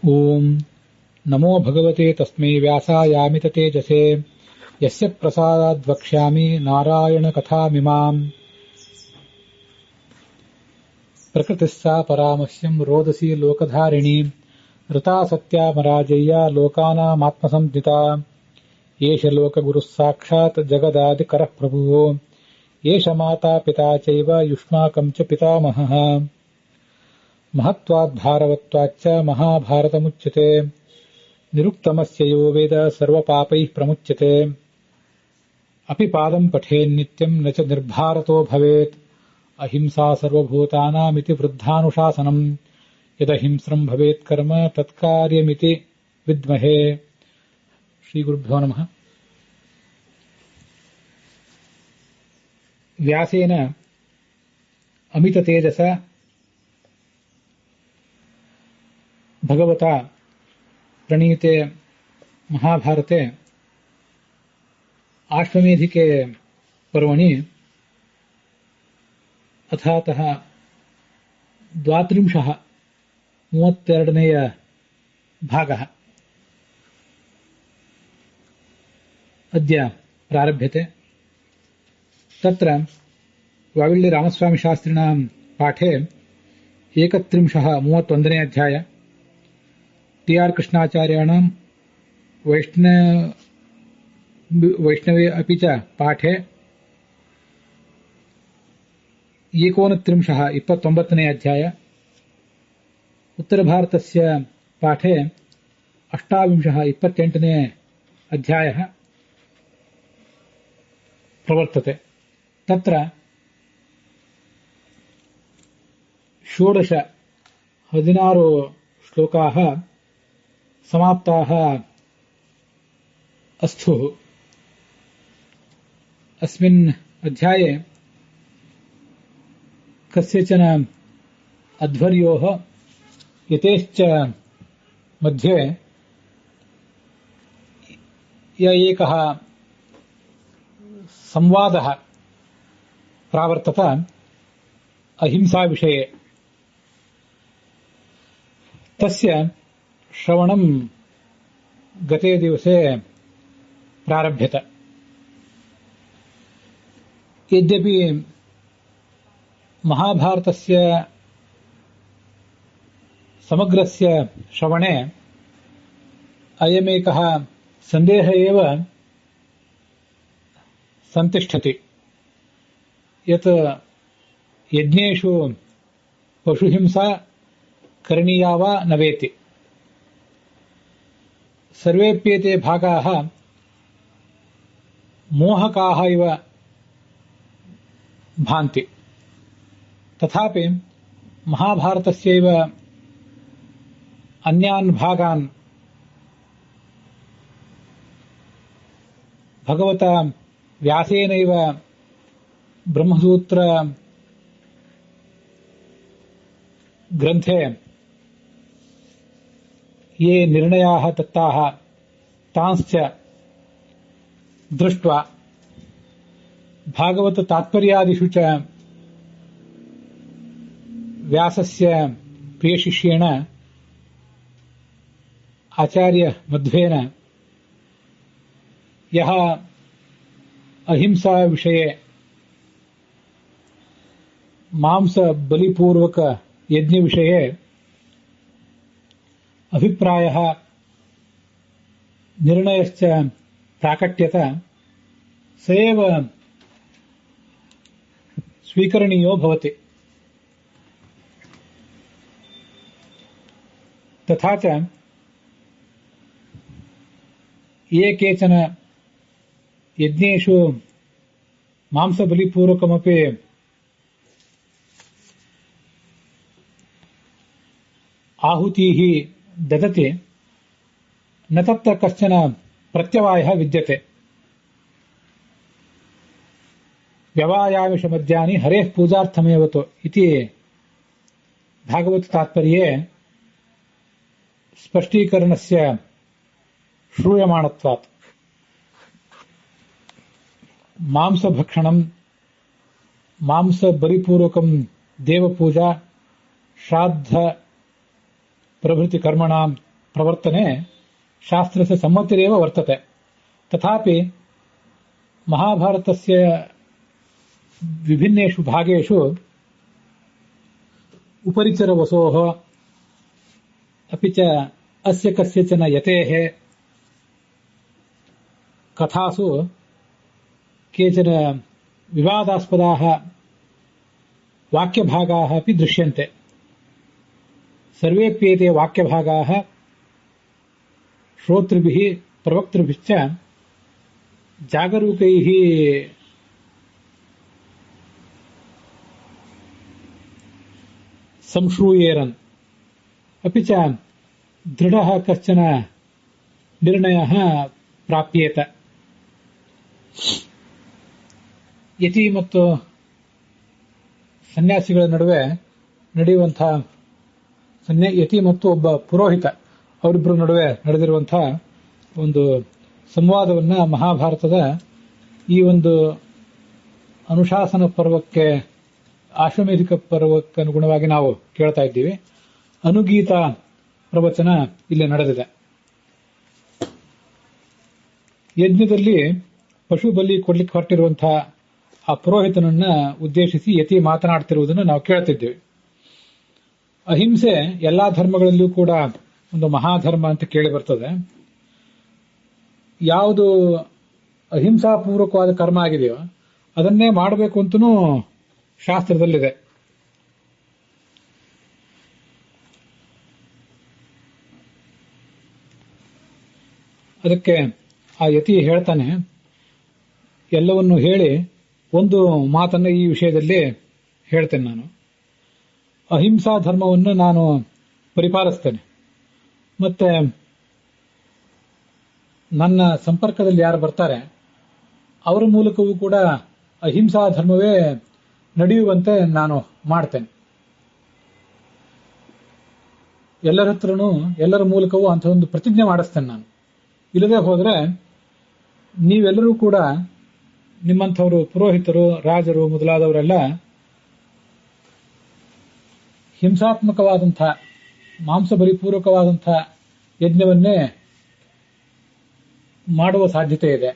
ओम नमो भगवते तस्मै व्यासायामित तेजसे यस्य प्रसादाद् वक्ष्यामि नारायण कथामिमाम्। प्रकृतिस्सा परामस्यम् रोदसी लोकधारिणी ऋता सत्यामराजय्या लोकानामात्मसंज्ञिता। एष लोकगुरुः साक्षात् जगदादिकरः प्रभुः एष माता पिता चैव युष्माकम् च पितामहः। महत्वाद् भारवत्वाच्च महाभारतमुच्यते निरुक्तमस्य यो वेद सर्वपापैः प्रमुच्यते। अपि पादम् पठेन्नित्यम् न च निर्भारतो भवेत् अहिंसा सर्वभूतानामिति वृद्धानुशासनम् यदहिंस्रम् भवेत् कर्म तत्कार्यमिति विद्महे। श्रीगुरुभ्यो नमः। व्यासेन अमिततेजसा भगवता प्रणीते महाभारते आश्वमेधिके पर्वणि अथातः 32 भागः अद्य प्रारभ्यते। तत्र वाविल्ली रामस्वामी शास्त्रिणां पाठे 31 अध्याय टी.आर. कृष्णाचार्याणां वैष्णवे अपि च पाठे 29 अध्याय उत्तरभारतस्य पाठे 28 अध्यायः प्रवर्तते। तत्र 16 श्लोकाः समाप्ताः अस्थुः। अस्मिन् अध्याये कस्यचन अध्वर्योः यतेश्च मध्ये एकः संवादः प्रावर्तत अहिंसा विषये। तस्य श्रवणं गते दिवसे प्रारभ्यत। यद्यपि महाभारतस्य समग्रस्य श्रवणे अयमेकः सन्देहः एव सन्तिष्ठति यत् यज्ञेषु पशुहिंसा करणीया वा न वेति। सर्वेप्येते भागाः मोहकाः इव भान्ति। तथापि महाभारतस्यैव अन्यान् भागान् भगवता व्यासेनैव ब्रह्मसूत्र ग्रन्थे ये निर्णयाः दत्ताः तांश्च दृष्ट्वा भागवत तात्पर्यादिषु च व्यासस्य प्रियशिष्येण आचार्य मध्वेन यः अहिंसा विषये मांस बलिपूर्वक यज्ञ विषये अभिप्रायः निर्णयश्च प्राकट्यत स एव स्वीकरणीयो भवति। तथा च ये केचन यज्ञेषु मांसबलिपूर्वकमपि आहुतिः ददति न तत्र कश्चन प्रत्यवायः विद्यते। व्यवायामिषमद्यानि हरेः पूजार्थमेव तो इति भागवत तात्पर्ये स्पष्टीकरणस्य श्रूयमाणत्वात् मांसभक्षणं मांसबलिपूर्वकं देवपूजा श्राद्ध प्रभृति कर्मणां प्रवर्तने शास्त्रस्य सम्मतिरेव वर्तते। तथापि महाभारतस्य विभिन्नेषु भागेषु उपरिचरवसोः अपि च अस्य कस्यचन यतेः कथासु केचन विवादास्पदाः वाक्यभागाः अपि दृश्यन्ते। सर्वेप्येते वाक्यभागाः श्रोतृभिः प्रवक्तृभिश्च जागरूकैः संश्रूयेरन् अपि च दृढः कश्चन निर्णयः प्राप्येत। ಯತಿ ಮತ್ತು ಸನ್ಯಾಸಿಗಳ ನಡುವೆ ನಡೆಯುವಂತಹ ಯತಿ ಮತ್ತು ಒಬ್ಬ ಪುರೋಹಿತ ಅವರಿಬ್ಬರ ನಡುವೆ ನಡೆದಿರುವಂತಹ ಒಂದು ಸಂವಾದವನ್ನ ಮಹಾಭಾರತದ ಈ ಒಂದು ಅನುಶಾಸನ ಪರ್ವಕ್ಕೆ ಆಶ್ವಮೇಧಿಕ ಪರ್ವಕ್ಕೆ ಅನುಗುಣವಾಗಿ ನಾವು ಕೇಳ್ತಾ ಇದ್ದೀವಿ. ಅನುಗೀತ ಪ್ರವಚನ ಇಲ್ಲಿ ನಡೆದಿದೆ. ಯಜ್ಞದಲ್ಲಿ ಪಶು ಬಲಿ ಕೊಡ್ಲಿಕ್ಕೆ ಹೊರಟಿರುವಂತಹ ಆ ಪುರೋಹಿತನನ್ನ ಉದ್ದೇಶಿಸಿ ಯತಿ ಮಾತನಾಡ್ತಿರುವುದನ್ನು ನಾವು ಕೇಳ್ತಿದ್ದೇವೆ. ಅಹಿಂಸೆ ಎಲ್ಲಾ ಧರ್ಮಗಳಲ್ಲೂ ಕೂಡ ಒಂದು ಮಹಾಧರ್ಮ ಅಂತ ಕೇಳಿ ಬರ್ತದೆ. ಯಾವುದು ಅಹಿಂಸಾಪೂರ್ವಕವಾದ ಕರ್ಮ ಆಗಿದೆಯೋ ಅದನ್ನೇ ಮಾಡಬೇಕು ಅಂತನೂ ಶಾಸ್ತ್ರದಲ್ಲಿದೆ. ಅದಕ್ಕೆ ಆ ಯತಿ ಹೇಳ್ತಾನೆ, ಎಲ್ಲವನ್ನು ಹೇಳಿ ಒಂದು ಮಾತನ್ನ ಈ ವಿಷಯದಲ್ಲಿ ಹೇಳ್ತೇನೆ. ನಾನು ಅಹಿಂಸಾ ಧರ್ಮವನ್ನು ನಾನು ಪರಿಪಾಲಿಸ್ತೇನೆ. ಮತ್ತೆ ನನ್ನ ಸಂಪರ್ಕದಲ್ಲಿ ಯಾರು ಬರ್ತಾರೆ ಅವರ ಮೂಲಕವೂ ಕೂಡ ಅಹಿಂಸಾ ಧರ್ಮವೇ ನಡೆಯುವಂತೆ ನಾನು ಮಾಡ್ತೇನೆ. ಎಲ್ಲರ ಹತ್ರನೂ ಎಲ್ಲರ ಮೂಲಕವೂ ಅಂತ ಒಂದು ಪ್ರತಿಜ್ಞೆ ಮಾಡಿಸ್ತೇನೆ ನಾನು. ಇಲ್ಲದೆ ಹೋದ್ರೆ ನೀವೆಲ್ಲರೂ ಕೂಡ ನಿಮ್ಮಂಥವರು ಪುರೋಹಿತರು, ರಾಜರು ಮೊದಲಾದವರೆಲ್ಲ ಹಿಂಸಾತ್ಮಕವಾದಂಥ ಮಾಂಸಬಲಿಪೂರ್ವಕವಾದಂಥ ಯಜ್ಞವನ್ನೇ ಮಾಡುವ ಸಾಧ್ಯತೆ ಇದೆ.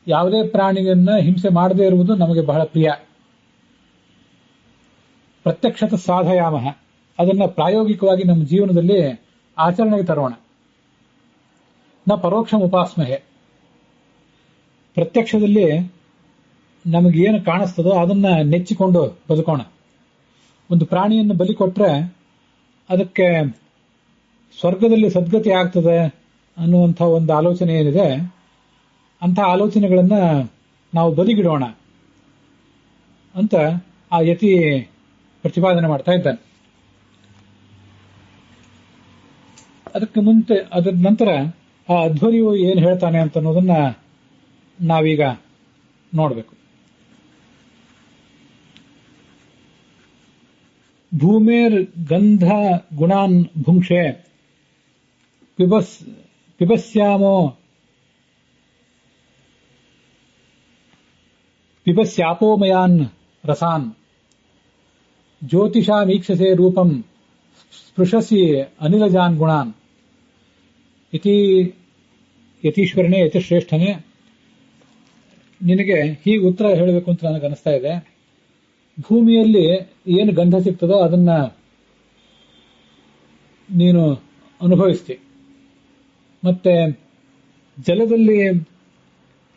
ಯಾವುದೇ ಪ್ರಾಣಿಯನ್ನ ಹಿಂಸೆ ಮಾಡದೇ ಇರುವುದು ನಮಗೆ ಬಹಳ ಪ್ರಿಯ. ಪ್ರತ್ಯಕ್ಷತ ಸಾಧಯಾಮ, ಅದನ್ನ ಪ್ರಾಯೋಗಿಕವಾಗಿ ನಮ್ಮ ಜೀವನದಲ್ಲಿ ಆಚರಣೆಗೆ ತರೋಣ. ನ ಪರೋಕ್ಷಂ ಉಪಾಸ್ಮಹೆ, ಪ್ರತ್ಯಕ್ಷದಲ್ಲಿ ನಮಗೇನು ಕಾಣಿಸ್ತದೋ ಅದನ್ನ ನೆಚ್ಚಿಕೊಂಡು ಬದುಕೋಣ. ಒಂದು ಪ್ರಾಣಿಯನ್ನು ಬಲಿ ಕೊಟ್ರೆ ಅದಕ್ಕೆ ಸ್ವರ್ಗದಲ್ಲಿ ಸದ್ಗತಿ ಆಗ್ತದೆ ಅನ್ನುವಂಥ ಒಂದು ಆಲೋಚನೆ ಏನಿದೆ, ಅಂಥ ಆಲೋಚನೆಗಳನ್ನ ನಾವು ಬದಿಗಿಡೋಣ ಅಂತ ಆ ಯತಿ ಪ್ರತಿಪಾದನೆ ಮಾಡ್ತಾ ಇದ್ದಾನೆ. ಅದರ ನಂತರ ಆ ಅಧ್ವರ್ಯು ಏನು ಹೇಳ್ತಾನೆ ಅಂತ ಅನ್ನೋದನ್ನ ನಾವೀಗ ನೋಡಬೇಕು. ಭೂಮೇರ್ ಗಂಧ ಗುಣಾನ್ ಭುಂಕ್ಷೆ ಪಿಬಸ್ಯಾಪೋಮಯಾನ್ ರಸಾನ್ ಜ್ಯೋತಿಷಾಮೀಕ್ಷಸೆ ರೂಪಂ ಸ್ಪೃಶಸಿ ಅನಿಲಜಾನ್ ಗುಣಾನ್. ಯತೀಶ್ವರನೇ, ಯತಿಶ್ರೇಷ್ಠನೇ, ನಿನಗೆ ಹೀಗೆ ಉತ್ತರ ಹೇಳಬೇಕು ಅಂತ ನನಗೆ ಅನಿಸ್ತಾ ಇದೆ. ಭೂಮಿಯಲ್ಲಿ ಏನು ಗಂಧ ಸಿಗ್ತದೋ ಅದನ್ನ ನೀನು ಅನುಭವಿಸ್ತಿ, ಮತ್ತೆ ಜಲದಲ್ಲಿ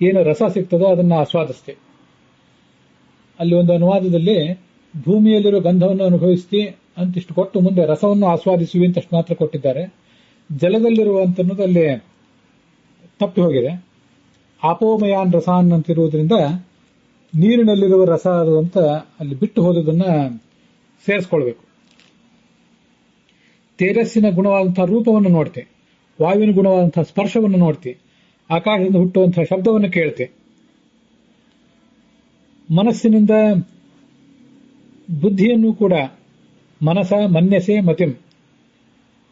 ಏನು ರಸ ಸಿಗ್ತದೋ ಅದನ್ನ ಆಸ್ವಾದಿಸ್ತಿ. ಅಲ್ಲಿ ಒಂದು ಅನುವಾದದಲ್ಲಿ ಭೂಮಿಯಲ್ಲಿರೋ ಗಂಧವನ್ನು ಅನುಭವಿಸ್ತಿ ಅಂತಿಷ್ಟು ಕೊಟ್ಟು ಮುಂದೆ ರಸವನ್ನು ಆಸ್ವಾದಿಸುವಿ ಅಂತಷ್ಟು ಮಾತ್ರ ಕೊಟ್ಟಿದ್ದಾರೆ. ಜಲದಲ್ಲಿರುವಂತನ್ನೋದು ಅಲ್ಲಿ ತಪ್ಪಿ ಹೋಗಿದೆ. ಆಪೋಮಯಾನ್ ರಸಾನ್ ಅಂತಿರುವುದರಿಂದ ನೀರಿನಲ್ಲಿರುವ ರಸ ಅದು ಅಂತ ಅಲ್ಲಿ ಬಿಟ್ಟು ಹೋದುದನ್ನ ಸೇರಿಸ್ಕೊಳ್ಬೇಕು. ತೇಜಸ್ಸಿನ ಗುಣವಾದಂತಹ ರೂಪವನ್ನು ನೋಡ್ತೆ, ವಾಯುವಿನ ಗುಣವಾದಂತಹ ಸ್ಪರ್ಶವನ್ನು ನೋಡ್ತಿ, ಆಕಾಶದಿಂದ ಹುಟ್ಟುವಂತಹ ಶಬ್ದವನ್ನು ಕೇಳ್ತೆ. ಮನಸ್ಸಿನಿಂದ ಬುದ್ಧಿಯನ್ನು ಕೂಡ ಮನಸ ಮನ್ಯಸೆ ಮತಿಂ,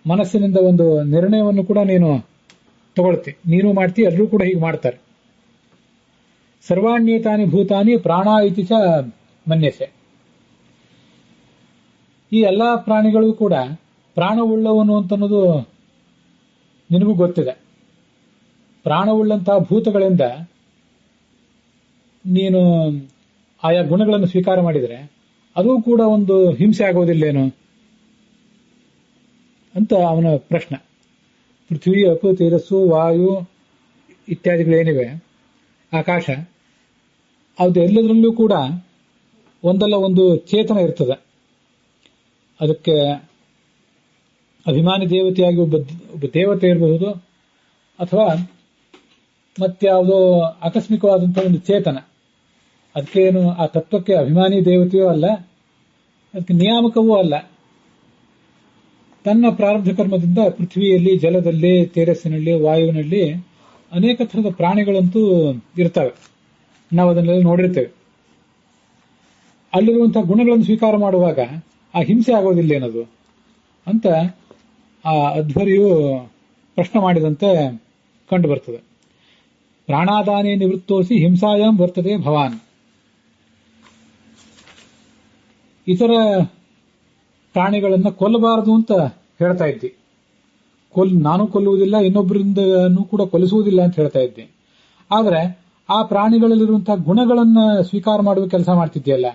ಮನಸ್ಸಿನಿಂದ ಒಂದು ನಿರ್ಣಯವನ್ನು ಕೂಡ ನೀನು ತಗೊಳ್ತಿ, ನೀನು ಮಾಡ್ತಿ, ಎಲ್ಲರೂ ಕೂಡ ಹೀಗೆ ಮಾಡ್ತಾರೆ. ಸರ್ವಾಣ್ಯೇತಾನಿ ಭೂತಾನಿ ಪ್ರಾಣ ಇತಿ ಚ ಮನ್ಯಸೆ, ಈ ಎಲ್ಲಾ ಪ್ರಾಣಿಗಳು ಕೂಡ ಪ್ರಾಣವುಳ್ಳವನು ಅಂತನ್ನೋದು ನಿನಗೂ ಗೊತ್ತಿದೆ. ಪ್ರಾಣವುಳ್ಳಂತಹ ಭೂತಗಳಿಂದ ನೀನು ಆಯಾ ಗುಣಗಳನ್ನು ಸ್ವೀಕಾರ ಮಾಡಿದರೆ ಅದು ಕೂಡ ಒಂದು ಹಿಂಸೆ ಆಗೋದಿಲ್ಲೇನು ಅಂತ ಅವನ ಪ್ರಶ್ನೆ. ಪೃಥ್ವಿ, ಅಪು, ತೇಜಸ್ಸು, ವಾಯು ಇತ್ಯಾದಿಗಳೇನಿವೆ, ಆಕಾಶ, ಅದೆಲ್ಲದರಲ್ಲೂ ಕೂಡ ಒಂದಲ್ಲ ಒಂದು ಚೇತನ ಇರ್ತದೆ. ಅದಕ್ಕೆ ಅಭಿಮಾನಿ ದೇವತೆಯಾಗಿ ಒಬ್ಬ ದೇವತೆ ಇರಬಹುದು, ಅಥವಾ ಮತ್ಯಾವುದೋ ಆಕಸ್ಮಿಕವಾದಂತಹ ಒಂದು ಚೇತನ. ಅದಕ್ಕೇನು ಆ ತತ್ವಕ್ಕೆ ಅಭಿಮಾನಿ ದೇವತೆಯೂ ಅಲ್ಲ, ಅದಕ್ಕೆ ನಿಯಾಮಕವೂ ಅಲ್ಲ. ತನ್ನ ಪ್ರಾರಬ್ಧ ಕರ್ಮದಿಂದ ಪೃಥ್ವಿಯಲ್ಲಿ, ಜಲದಲ್ಲಿ, ತೇಜಸ್ಸಿನಲ್ಲಿ, ವಾಯುವಿನಲ್ಲಿ ಅನೇಕ ಥರದ ಪ್ರಾಣಿಗಳಂತೂ ಇರ್ತವೆ. ನಾವು ಅದನ್ನೆಲ್ಲ ನೋಡಿರ್ತೇವೆ. ಅಲ್ಲಿರುವಂತಹ ಗುಣಗಳನ್ನು ಸ್ವೀಕಾರ ಮಾಡುವಾಗ ಆ ಹಿಂಸೆ ಆಗೋದಿಲ್ಲ ಏನದು ಅಂತ ಆ ಅಧ್ವರಿಯು ಪ್ರಶ್ನೆ ಮಾಡಿದಂತೆ ಕಂಡು ಬರ್ತದೆ. ಪ್ರಾಣಾದಾನೇ ನಿವೃತ್ತೋಸಿ ಹಿಂಸಾಯಾಂ ವರ್ತದೆ ಭವಾನ್. ಇತರ ಪ್ರಾಣಿಗಳನ್ನ ಕೊಲ್ಲಬಾರದು ಅಂತ ಹೇಳ್ತಾ ಇದ್ದಿ. ನಾನು ಕೊಲ್ಲುವುದಿಲ್ಲ, ಇನ್ನೊಬ್ಬರಿಂದನೂ ಕೂಡ ಕೊಲ್ಲಿಸುವುದಿಲ್ಲ ಅಂತ ಹೇಳ್ತಾ ಇದ್ದೆ. ಆದರೆ ಆ ಪ್ರಾಣಿಗಳಲ್ಲಿರುವಂತಹ ಗುಣಗಳನ್ನ ಸ್ವೀಕಾರ ಮಾಡುವ ಕೆಲಸ ಮಾಡ್ತಿದ್ಯಲ್ಲ.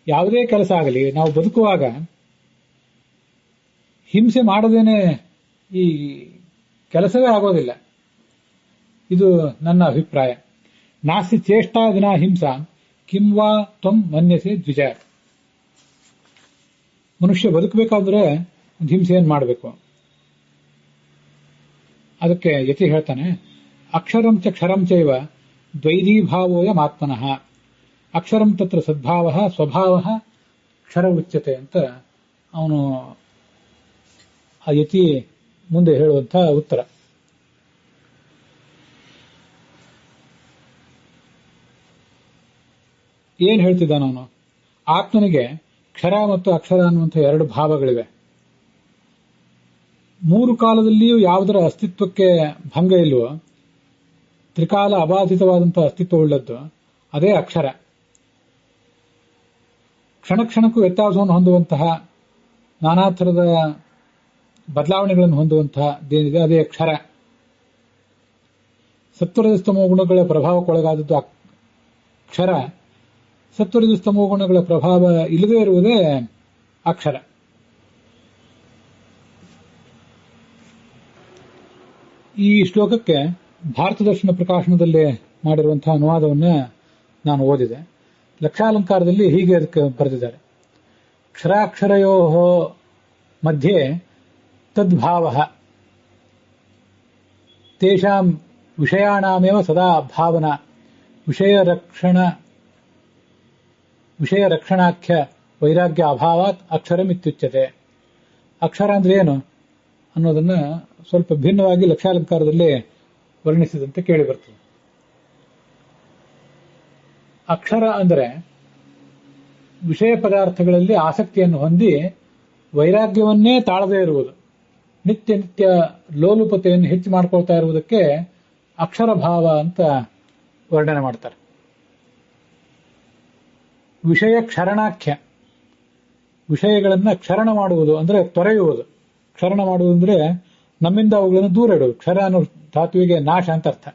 ಯಾವುದೇ ಕೆಲಸ ಆಗಲಿ, ನಾವು ಬದುಕುವಾಗ ಹಿಂಸೆ ಮಾಡದೇನೆ ಈ ಕೆಲಸವೇ ಆಗೋದಿಲ್ಲ. ಇದು ನನ್ನ ಅಭಿಪ್ರಾಯ. ನಾಸ್ತಿ ಚೇಷ್ಟಾ ವಿನಾ ಹಿಂಸಾ ಕಿಂವಾ ತ್ವಂ ಮನ್ಯಸೆ ದ್ವಿಜ. ಮನುಷ್ಯ ಬದುಕಬೇಕಾದ್ರೆ ಹಿಂಸೆಯನ್ನು ಮಾಡಬೇಕು. ಅದಕ್ಕೆ ಯತಿ ಹೇಳ್ತಾನೆ, ಅಕ್ಷರಂ ಚ ಕ್ಷರಂ ಚೈವ ದ್ವೈಧೀಭಾವೋಯಂ ಆತ್ಮನಃ. ಅಕ್ಷರಂ ತತ್ರ ಸದ್ಭಾವ ಸ್ವಭಾವ ಕ್ಷರ ಉಚ್ಯತೆ ಅಂತ ಅವನು ಆ ಯತಿ ಮುಂದೆ ಹೇಳುವಂತಹ ಉತ್ತರ. ಏನ್ ಹೇಳ್ತಿದ್ದಾನ ಅವನು? ಆತ್ಮನಿಗೆ ಕ್ಷರ ಮತ್ತು ಅಕ್ಷರ ಅನ್ನುವಂಥ ಎರಡು ಭಾವಗಳಿವೆ. ಮೂರು ಕಾಲದಲ್ಲಿಯೂ ಯಾವುದರ ಅಸ್ತಿತ್ವಕ್ಕೆ ಭಂಗ ಇಲ್ವೋ, ತ್ರಿಕಾಲ ಅಬಾಧಿತವಾದಂತಹ ಅಸ್ತಿತ್ವವುಳ್ಳದ್ದು ಅದೇ ಅಕ್ಷರ. ಕ್ಷಣ ಕ್ಷಣಕ್ಕೂ ವ್ಯತ್ಯಾಸವನ್ನು ಹೊಂದುವಂತಹ, ನಾನಾ ಥರದ ಬದಲಾವಣೆಗಳನ್ನು ಹೊಂದುವಂತಹ ದೇನಿದೆ ಅದೇ ಅಕ್ಷರ. ಸತ್ವರಜಸ್ತಮೋ ಗುಣಗಳ ಪ್ರಭಾವಕ್ಕೊಳಗಾದದ್ದು ಅಕ್ಷರ. ಸತ್ವರಜಸ್ತಮೋ ಗುಣಗಳ ಪ್ರಭಾವ ಇಲ್ಲದೇ ಇರುವುದೇ ಅಕ್ಷರ. ಈ ಶ್ಲೋಕಕ್ಕೆ ಭಾರತ ದರ್ಶನ ಪ್ರಕಾಶನದಲ್ಲಿ ಮಾಡಿರುವಂತಹ ಅನುವಾದವನ್ನು ನಾನು ಓದಿದೆ. ಲಕ್ಷಾಲಂಕಾರದಲ್ಲಿ ಹೀಗೆ ಅದಕ್ಕೆ ಬರೆದಿದ್ದಾರೆ. ಕ್ಷರಾಕ್ಷರಯೋ ಮಧ್ಯೆ ತದ್ಭಾವ ತೇಷಾಂ ವಿಷಯಾಣಾಮೇವ ಸದಾ ಭಾವನಾ ವಿಷಯ ರಕ್ಷಣಾಖ್ಯ ವೈರಾಗ್ಯ ಅಭಾವಾತ್ ಅಕ್ಷರಮಿತ್ಯುಚ್ಯತೆ. ಅಕ್ಷರ ಅಂದ್ರೆ ಏನು ಅನ್ನೋದನ್ನ ಸ್ವಲ್ಪ ಭಿನ್ನವಾಗಿ ಲಕ್ಷಾಲಂಕಾರದಲ್ಲಿ ವರ್ಣಿಸಿದಂತೆ ಕೇಳಿ ಬರ್ತದೆ. ಅಕ್ಷರ ಅಂದರೆ ವಿಷಯ ಪದಾರ್ಥಗಳಲ್ಲಿ ಆಸಕ್ತಿಯನ್ನು ಹೊಂದಿ ವೈರಾಗ್ಯವನ್ನೇ ತಾಳದೇ ಇರುವುದು, ನಿತ್ಯ ನಿತ್ಯ ಲೋಲುಪತೆಯನ್ನು ಹೆಚ್ಚು ಮಾಡ್ಕೊಳ್ತಾ ಇರುವುದಕ್ಕೆ ಅಕ್ಷರ ಭಾವ ಅಂತ ವರ್ಣನೆ ಮಾಡ್ತಾರೆ. ವಿಷಯ ಕ್ಷರಣಾಖ್ಯ, ವಿಷಯಗಳನ್ನ ಕ್ಷರಣ ಮಾಡುವುದು ಅಂದ್ರೆ ತೊರೆಯುವುದು. ಕ್ಷರಣ ಮಾಡುವುದು ಅಂದ್ರೆ ನಮ್ಮಿಂದ ಅವುಗಳನ್ನು ದೂರ ಇಡುವುದು. ಕ್ಷರ ಅನ್ನೋ ಧಾತುವಿಗೆ ನಾಶ ಅಂತ ಅರ್ಥ.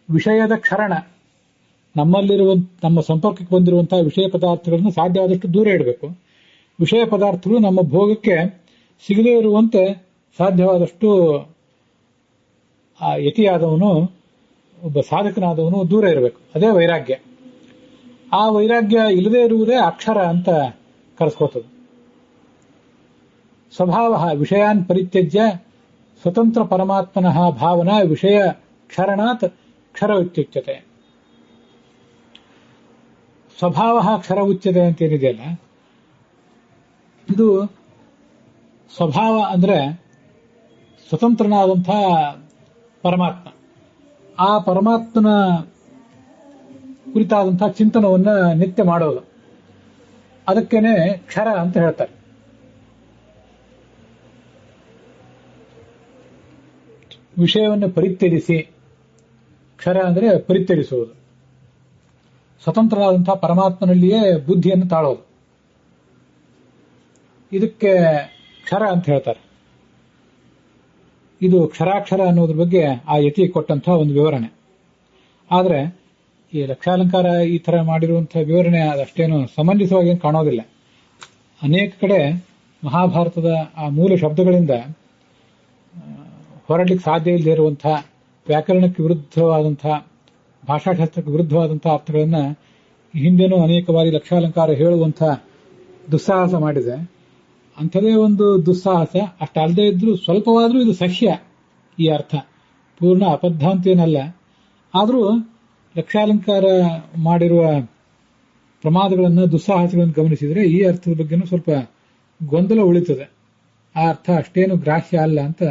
ವಿಷಯದ ಕ್ಷರಣ, ನಮ್ಮ ಸಂಪರ್ಕಕ್ಕೆ ಬಂದಿರುವಂತಹ ವಿಷಯ ಪದಾರ್ಥಗಳನ್ನು ಸಾಧ್ಯವಾದಷ್ಟು ದೂರ ಇಡಬೇಕು. ವಿಷಯ ಪದಾರ್ಥಗಳು ನಮ್ಮ ಭೋಗಕ್ಕೆ ಸಿಗದೇ ಇರುವಂತೆ ಸಾಧ್ಯವಾದಷ್ಟು ಆ ಯತಿಯಾದವನು, ಒಬ್ಬ ಸಾಧಕನಾದವನು ದೂರ ಇರಬೇಕು. ಅದೇ ವೈರಾಗ್ಯ. ಆ ವೈರಾಗ್ಯ ಇಲ್ಲದೇ ಇರುವುದೇ ಅಕ್ಷರ ಅಂತ ಕರೆಸ್ಕೋತದೆ. ಸ್ವಭಾವ ವಿಷಯಾನ್ ಪರಿತ್ಯಜ್ಯ ಸ್ವತಂತ್ರ ಪರಮಾತ್ಮನಃ ಭಾವನಾ ವಿಷಯ ಕ್ಷರಣಾತ್ ಕ್ಷರ ಉಚ್ಯುಚ್ಯತೆ. ಸ್ವಭಾವ ಕ್ಷರ ಉಚ್ಯತೆ ಅಂತ ಏನಿದೆಯಲ್ಲ, ಇದು ಸ್ವಭಾವ ಅಂದ್ರೆ ಸ್ವತಂತ್ರನಾದಂಥ ಪರಮಾತ್ಮ. ಆ ಪರಮಾತ್ಮನ ಕುರಿತಾದಂತಹ ಚಿಂತನವನ್ನ ನಿತ್ಯ ಮಾಡೋದು, ಅದಕ್ಕೇನೆ ಕ್ಷರ ಅಂತ ಹೇಳ್ತಾರೆ. ವಿಷಯವನ್ನು ಪರಿತ್ಯಜಿಸಿ, ಕ್ಷರ ಅಂದ್ರೆ ಪರಿತ್ಯಜಿಸುವುದು. ಸ್ವತಂತ್ರನಾದಂತಹ ಪರಮಾತ್ಮನಲ್ಲಿಯೇ ಬುದ್ಧಿಯನ್ನು ತಾಳೋದು. ಇದಕ್ಕೆ ಕ್ಷರ ಅಂತ ಹೇಳ್ತಾರೆ. ಇದು ಕ್ಷರಾಕ್ಷರ ಅನ್ನೋದ್ರ ಬಗ್ಗೆ ಆ ಯತಿ ಕೊಟ್ಟಂತಹ ಒಂದು ವಿವರಣೆ. ಆದರೆ ಈ ಲಕ್ಷಾಲಂಕಾರ ಈ ತರ ಮಾಡಿರುವಂತಹ ವಿವರಣೆ ಅದಷ್ಟೇನು ಸಮಂಜಸವಾಗಿ ಕಾಣೋದಿಲ್ಲ. ಅನೇಕ ಕಡೆ ಮಹಾಭಾರತದ ಆ ಮೂಲ ಶಬ್ದಗಳಿಂದ ಹೊರಡ್ಲಿಕ್ಕೆ ಸಾಧ್ಯ ಇಲ್ಲದೆ ಇರುವಂತಹ, ವ್ಯಾಕರಣಕ್ಕೆ ವಿರುದ್ಧವಾದಂತಹ, ಭಾಷಾಶಾಸ್ತ್ರಕ್ಕೆ ವಿರುದ್ಧವಾದಂತಹ ಅರ್ಥಗಳನ್ನ ಹಿಂದೆನೂ ಅನೇಕ ಬಾರಿ ಲಕ್ಷಾಲಂಕಾರ ಹೇಳುವಂತಹ ದುಸ್ಸಾಹಸ ಮಾಡಿದೆ. ಅಂಥದೇ ಒಂದು ದುಸ್ಸಾಹಸ. ಅಷ್ಟಲ್ಲದೆ ಇದ್ರೂ ಸ್ವಲ್ಪವಾದ್ರೂ ಇದು ಸಹ್ಯ. ಈ ಅರ್ಥ ಪೂರ್ಣ ಅಬದ್ಧ ಅಂತೇನಲ್ಲ. ಆದರೂ ಲಕ್ಷಾಲಂಕಾರ ಮಾಡಿರುವ ಪ್ರಮಾದಗಳನ್ನು, ದುಸ್ಸಾಹಸಗಳನ್ನು ಗಮನಿಸಿದರೆ ಈ ಅರ್ಥದ ಬಗ್ಗೆನೂ ಸ್ವಲ್ಪ ಗೊಂದಲ ಉಳಿತದೆ. ಆ ಅರ್ಥ ಅಷ್ಟೇನು ಗ್ರಾಹ್ಯ ಅಲ್ಲ ಅಂತ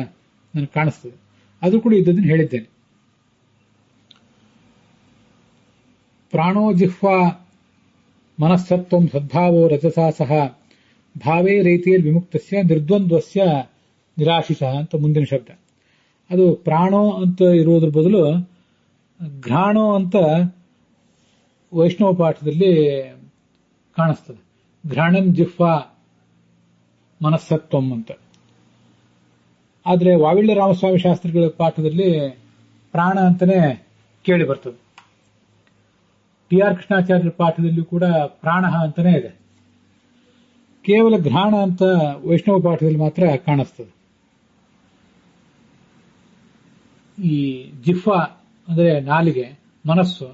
ನನಗೆ ಕಾಣಿಸ್ತದೆ. ಅದು ಕೂಡ ಇದ್ದದನ್ನು ಹೇಳಿದ್ದೇನೆ. ಪ್ರಾಣೋ ಜಿಹ್ವಾ ಮನಸ್ಸತ್ವಂ ಸದ್ಭಾವೋ ರಜಸಾ ಸಹ ಭಾವೇ ರೀತಿಯಲ್ಲಿ ವಿಮುಕ್ತಸ್ಯ ನಿರ್ದ್ವಂದ್ವಸ್ಯ ನಿರಾಶಿಸ ಅಂತ ಮುಂದಿನ ಶಬ್ದ. ಅದು ಪ್ರಾಣೋ ಅಂತ ಇರುವುದ್ರ ಬದಲು ಘ್ರಾಣೋ ಅಂತ ವೈಷ್ಣವ ಪಾಠದಲ್ಲಿ ಕಾಣಿಸ್ತದೆ. ಘ್ರಾಣಂ ಜಿಹ್ವಾ ಮನಸ್ಸತ್ವಂ ಅಂತ. ಆದರೆ ವಾವಿಳ್ಯ ರಾಮಸ್ವಾಮಿ ಶಾಸ್ತ್ರಿಗಳ ಪಾಠದಲ್ಲಿ ಪ್ರಾಣ ಅಂತಾನೆ ಕೇಳಿ ಬರ್ತದೆ. ಟಿ ಆರ್ ಕೃಷ್ಣಾಚಾರ್ಯರ ಪಾಠದಲ್ಲೂ ಕೂಡ ಪ್ರಾಣ ಅಂತಾನೆ ಇದೆ. ಕೇವಲ ಘ್ರಾಣ ಅಂತ ವೈಷ್ಣವ ಪಾಠದಲ್ಲಿ ಮಾತ್ರ ಕಾಣಿಸ್ತದೆ. ಈ ಜಿಹ್ವಾ ಅಂದ್ರೆ ನಾಲಿಗೆ, ಮನಸ್ಸು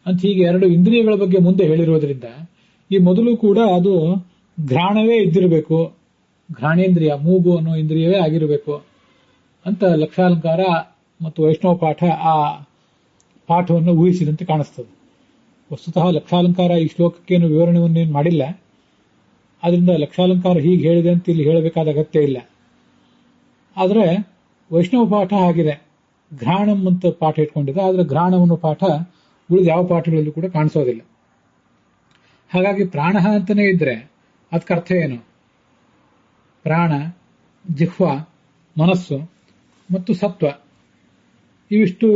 ಅಂತ ಹೀಗೆ ಎರಡು ಇಂದ್ರಿಯಗಳ ಬಗ್ಗೆ ಮುಂದೆ ಹೇಳಿರೋದ್ರಿಂದ ಈ ಮೊದಲು ಕೂಡ ಅದು ಘ್ರಾಣವೇ ಇದ್ದಿರಬೇಕು, ಘ್ರಾಣೇಂದ್ರಿಯ, ಮೂಗು ಅನ್ನೋ ಇಂದ್ರಿಯವೇ ಆಗಿರಬೇಕು ಅಂತ ಲಕ್ಷಾಲಂಕಾರ ಮತ್ತು ವೈಷ್ಣವ ಪಾಠ ಆ ಪಾಠವನ್ನು ಊಹಿಸಿದಂತೆ ಕಾಣಿಸ್ತದೆ. ವಸ್ತುತಃ ಲಕ್ಷಾಲಂಕಾರ ಈ ಶ್ಲೋಕಕ್ಕೇನು ವಿವರಣೆಯನ್ನೇನು ಮಾಡಿಲ್ಲ. ಅದರಿಂದ ಲಕ್ಷಾಲಂಕಾರ ಹೀಗೆ ಹೇಳಿದೆ ಅಂತ ಇಲ್ಲಿ ಹೇಳಬೇಕಾದ ಅಗತ್ಯ ಇಲ್ಲ. ಆದರೆ ವೈಷ್ಣವ ಪಾಠ ಆಗಿದೆ, ಘ್ರಾಣಂ ಅಂತ ಪಾಠ ಇಟ್ಕೊಂಡಿದೆ. ಆದರೆ ಘ್ರಾಣವನ್ನು ಪಾಠ ಉಳಿದ ಯಾವ ಪಾಠಗಳಲ್ಲೂ ಕೂಡ ಕಾಣಿಸೋದಿಲ್ಲ. ಹಾಗಾಗಿ ಪ್ರಾಣ ಅಂತಾನೆ ಇದ್ರೆ ಅದಕ್ಕೆ ಅರ್ಥ ಏನು? ಪ್ರಾಣ, ಜಿಹ್ವಾ, ಮನಸ್ಸು ಮತ್ತು ಸತ್ವ ಇವಿಷ್ಟು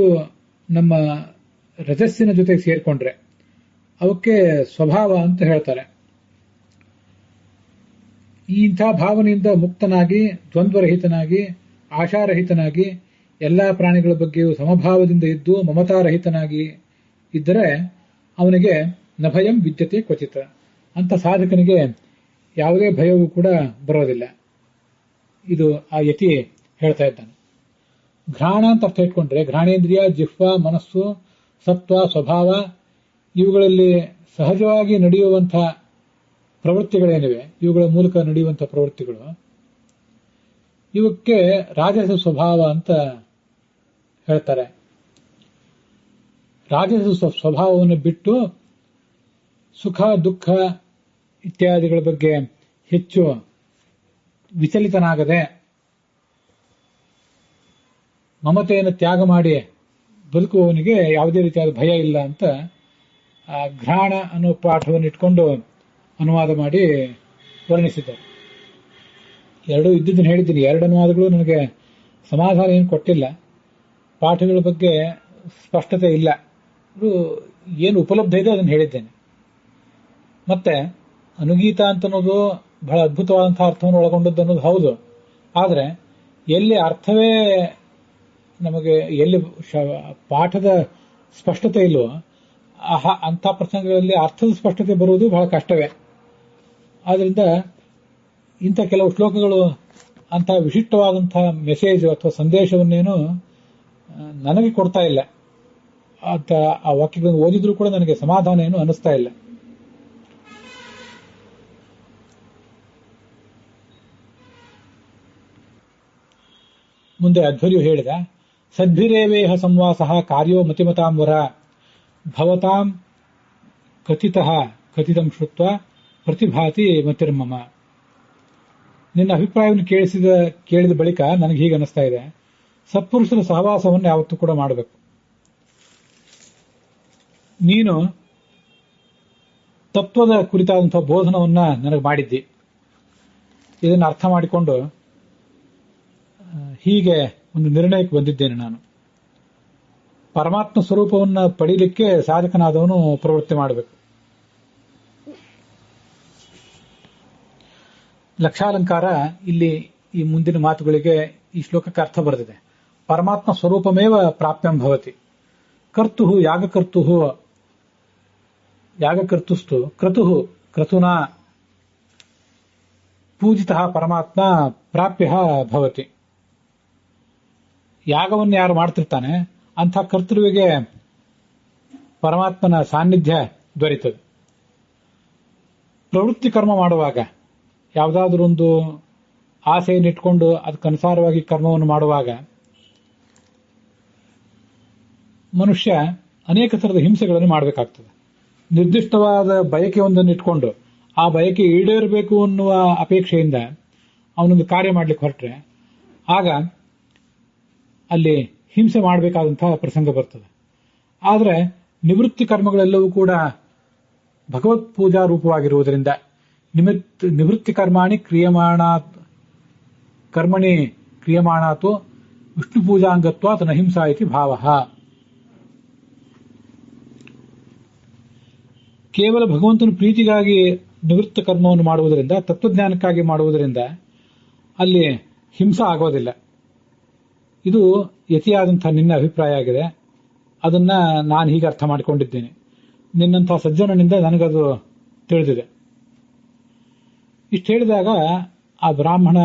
ನಮ್ಮ ರಜಸ್ಸಿನ ಜೊತೆಗೆ ಸೇರಿಕೊಂಡ್ರೆ ಅವಕ್ಕೆ ಸ್ವಭಾವ ಅಂತ ಹೇಳ್ತಾರೆ. ಇಂಥ ಭಾವನೆಯಿಂದ ಮುಕ್ತನಾಗಿ, ದ್ವಂದ್ವರಹಿತನಾಗಿ, ಆಶಾರಹಿತನಾಗಿ, ಎಲ್ಲಾ ಪ್ರಾಣಿಗಳ ಬಗ್ಗೆಯೂ ಸಮಭಾವದಿಂದ ಇದ್ದು ಮಮತಾರಹಿತನಾಗಿ ಇದ್ದರೆ ಅವನಿಗೆ ನ ಭಯಂ ವಿದ್ಯತೆ ಕ್ವಚಿತ ಅಂತ ಸಾಧಕನಿಗೆ ಯಾವುದೇ ಭಯವೂ ಕೂಡ ಬರೋದಿಲ್ಲ. ಇದು ಆ ಯತಿ ಹೇಳ್ತಾ ಇದ್ದಾನೆ. ಘ್ರಾಣ ಅಂತ ಅರ್ಥ ಇಟ್ಕೊಂಡ್ರೆ ಘ್ರಾಣೇಂದ್ರಿಯ, ಜಿಹ್ವಾ, ಮನಸ್ಸು, ಸತ್ವ, ಸ್ವಭಾವ ಇವುಗಳಲ್ಲಿ ಸಹಜವಾಗಿ ನಡೆಯುವಂತಹ ಪ್ರವೃತ್ತಿಗಳೇನಿವೆ, ಇವುಗಳ ಮೂಲಕ ನಡೆಯುವಂತಹ ಪ್ರವೃತ್ತಿಗಳು, ಇವಕ್ಕೆ ರಾಜಸ ಸ್ವಭಾವ ಅಂತ ಹೇಳ್ತಾರೆ. ರಾಜಸ ಸ್ವಭಾವವನ್ನು ಬಿಟ್ಟು ಸುಖ, ದುಃಖ ಇತ್ಯಾದಿಗಳ ಬಗ್ಗೆ ಹೆಚ್ಚು ವಿಚಲಿತನಾಗದೆ ಮಮತೆಯನ್ನು ತ್ಯಾಗ ಮಾಡಿ ಬದುಕುವವನಿಗೆ ಯಾವುದೇ ರೀತಿಯಾದ ಭಯ ಇಲ್ಲ ಅಂತ ಘ್ರಾಣ ಅನ್ನೋ ಪಾಠವನ್ನು ಇಟ್ಕೊಂಡು ಅನುವಾದ ಮಾಡಿ ವರ್ಣಿಸಿದ್ದಾರೆ. ಎರಡೂ ಇದ್ದಿದ್ದನ್ನು ಹೇಳಿದ್ದೀನಿ. ಎರಡು ಅನುವಾದಗಳು ನನಗೆ ಸಮಾಧಾನ ಏನು ಕೊಟ್ಟಿಲ್ಲ. ಪಾಠಗಳ ಬಗ್ಗೆ ಸ್ಪಷ್ಟತೆ ಇಲ್ಲ. ಅದು ಏನು ಉಪಲಬ್ಧ ಇದೆ ಅದನ್ನು ಹೇಳಿದ್ದೇನೆ. ಮತ್ತೆ ಅನುಗೀತ ಅಂತ ಅನ್ನೋದು ಬಹಳ ಅದ್ಭುತವಾದಂತಹ ಅರ್ಥವನ್ನು ಒಳಗೊಂಡದ್ದು ಅನ್ನೋದು ಹೌದು. ಆದರೆ ಎಲ್ಲಿ ಅರ್ಥವೇ ನಮಗೆ ಎಲ್ಲಿ ಪಾಠದ ಸ್ಪಷ್ಟತೆ ಇಲ್ವೋ ಅಂಥ ಪ್ರಸಂಗಗಳಲ್ಲಿ ಅರ್ಥದ ಸ್ಪಷ್ಟತೆ ಬರುವುದು ಬಹಳ ಕಷ್ಟವೇ. ಆದ್ರಿಂದ ಇಂಥ ಕೆಲವು ಶ್ಲೋಕಗಳು ಅಂಥ ವಿಶಿಷ್ಟವಾದಂತಹ ಮೆಸೇಜ್ ಅಥವಾ ಸಂದೇಶವನ್ನೇನು ನನಗೆ ಕೊಡ್ತಾ ಇಲ್ಲ. ಅಂತ ಆ ವಾಕ್ಯಗಳನ್ನು ಓದಿದ್ರೂ ಕೂಡ ನನಗೆ ಸಮಾಧಾನ ಏನು ಅನ್ನಿಸ್ತಾ ಇಲ್ಲ. ಮುಂದೆ ಅಧ್ವರ್ಯು ಹೇಳಿದ, ಸದ್ಭಿರೇವೇಹ ಸಂವಾಸಃ ಕಾರ್ಯೋ ಮತಿಮತಾಂವರ ಭವತಾಂ ಕಥಿತಂ ಶ್ರುತ್ವ ಪ್ರತಿಭಾತಿ ಮತಿರ್ಮಮ. ನಿನ್ನ ಅಭಿಪ್ರಾಯವನ್ನು ಕೇಳಿದ ಬಳಿಕ ನನಗೆ ಹೀಗೆ ಅನಿಸ್ತಾ ಇದೆ, ಸತ್ಪುರುಷರ ಸಹವಾಸವನ್ನು ಯಾವತ್ತೂ ಕೂಡ ಮಾಡಬೇಕು. ನೀನು ತತ್ವದ ಕುರಿತಾದಂತಹ ಬೋಧನವನ್ನ ನನಗೆ ಮಾಡಿದ್ದಿ. ಇದನ್ನು ಅರ್ಥ ಮಾಡಿಕೊಂಡು ಹೀಗೆ ಒಂದು ನಿರ್ಣಯಕ್ಕೆ ಬಂದಿದ್ದೇನೆ. ನಾನು ಪರಮಾತ್ಮ ಸ್ವರೂಪವನ್ನು ಪಡೀಲಿಕ್ಕೆ ಸಾಧಕನಾದವನು ಪ್ರವೃತ್ತಿ ಮಾಡಬೇಕು. ಲಕ್ಷಾಲಂಕಾರ ಇಲ್ಲಿ ಈ ಮುಂದಿನ ಮಾತುಗಳಿಗೆ ಈ ಶ್ಲೋಕಕ್ಕೆ ಅರ್ಥ ಬರೆದಿದೆ. ಪರಮಾತ್ಮ ಸ್ವರೂಪಮೇವ ಪ್ರಾಪ್ಯಂ ಭವತಿ. ಕರ್ತುಃ ಯಾಗಕರ್ತುಸ್ತು ಕ್ರತುಃ ಕ್ರತುನಾ ಪೂಜಿತಃ ಪರಮಾತ್ಮ ಪ್ರಾಪ್ಯ ಭವತಿ. ಯಾಗವನ್ನು ಯಾರು ಮಾಡ್ತಿರ್ತಾನೆ ಅಂಥ ಕರ್ತೃವಿಗೆ ಪರಮಾತ್ಮನ ಸಾನ್ನಿಧ್ಯ ದೊರೆಯುತ್ತದೆ. ಪ್ರವೃತ್ತಿ ಕರ್ಮ ಮಾಡುವಾಗ, ಯಾವುದಾದ್ರೊಂದು ಆಸೆಯನ್ನಿಟ್ಕೊಂಡು ಅದಕ್ಕನುಸಾರವಾಗಿ ಕರ್ಮವನ್ನು ಮಾಡುವಾಗ ಮನುಷ್ಯ ಅನೇಕ ಥರದ ಹಿಂಸೆಗಳನ್ನು ಮಾಡಬೇಕಾಗ್ತದೆ. ನಿರ್ದಿಷ್ಟವಾದ ಬಯಕೆಯೊಂದನ್ನು ಇಟ್ಕೊಂಡು ಆ ಬಯಕೆ ಈಡೇರಬೇಕು ಅನ್ನುವ ಅಪೇಕ್ಷೆಯಿಂದ ಅವನೊಂದು ಕಾರ್ಯ ಮಾಡಲಿಕ್ಕೆ ಹೊರಟ್ರೆ ಆಗ ಅಲ್ಲಿ ಹಿಂಸೆ ಮಾಡಬೇಕಾದಂತಹ ಪ್ರಸಂಗ ಬರ್ತದೆ. ಆದರೆ ನಿವೃತ್ತಿ ಕರ್ಮಗಳೆಲ್ಲವೂ ಕೂಡ ಭಗವತ್ ಪೂಜಾ ರೂಪವಾಗಿರುವುದರಿಂದ ನಿವೃತ್ತಿ ಕರ್ಮಾಣಿ ಕರ್ಮಣಿ ಕ್ರಿಯಮಾಣಾತು ವಿಷ್ಣು ಪೂಜಾಂಗತ್ವಾತ್ ನ ಹಿಂಸಾ ಇತಿ ಭಾವಃ. ಕೇವಲ ಭಗವಂತನ ಪ್ರೀತಿಗಾಗಿ ನಿವೃತ್ತ ಕರ್ಮವನ್ನು ಮಾಡುವುದರಿಂದ, ತತ್ವಜ್ಞಾನಕ್ಕಾಗಿ ಮಾಡುವುದರಿಂದ ಅಲ್ಲಿ ಹಿಂಸಾ ಆಗೋದಿಲ್ಲ. ಇದು ಯತಿಯಾದಂತಹ ನಿನ್ನ ಅಭಿಪ್ರಾಯ ಆಗಿದೆ. ಅದನ್ನ ನಾನು ಹೀಗೆ ಅರ್ಥ ಮಾಡಿಕೊಂಡಿದ್ದೇನೆ. ನಿನ್ನಂತಹ ಸಜ್ಜನನಿಂದ ನನಗದು ತಿಳಿದಿದೆ. ಇಷ್ಟು ಹೇಳಿದಾಗ ಆ ಬ್ರಾಹ್ಮಣ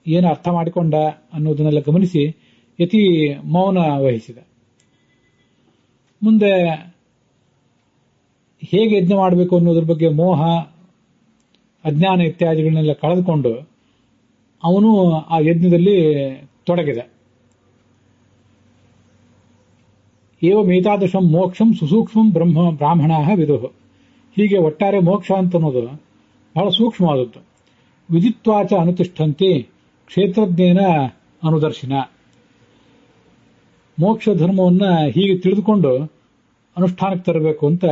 ಏನು ಅರ್ಥ ಮಾಡಿಕೊಂಡ ಅನ್ನೋದನ್ನೆಲ್ಲ ಗಮನಿಸಿ ಯತಿ ಮೌನ ವಹಿಸಿದ. ಮುಂದೆ ಹೇಗೆ ಯಜ್ಞ ಮಾಡಬೇಕು ಅನ್ನೋದ್ರ ಬಗ್ಗೆ ಮೋಹ, ಅಜ್ಞಾನ ಇತ್ಯಾದಿಗಳನ್ನೆಲ್ಲ ಕಳೆದುಕೊಂಡು ಅವನು ಆ ಯಜ್ಞದಲ್ಲಿ ತೊಡಗಿದೆ. ಏವಮೇತಾದೃಶಂ ಮೋಕ್ಷಂ ಸುಸೂಕ್ಷ್ಮಂ ಬ್ರಾಹ್ಮಣ ವಿದುಹು. ಹೀಗೆ ಒಟ್ಟಾರೆ ಮೋಕ್ಷ ಅಂತ ಅನ್ನೋದು ಬಹಳ ಸೂಕ್ಷ್ಮವಾದದ್ದು. ವಿದಿತ್ವಾಚ ಅನುತಿಷ್ಠಂತಿ ಕ್ಷೇತ್ರಜ್ಞೇನ ಅನುದರ್ಶಿನ. ಮೋಕ್ಷ ಧರ್ಮವನ್ನ ಹೀಗೆ ತಿಳಿದುಕೊಂಡು ಅನುಷ್ಠಾನಕ್ಕೆ ತರಬೇಕು ಅಂತ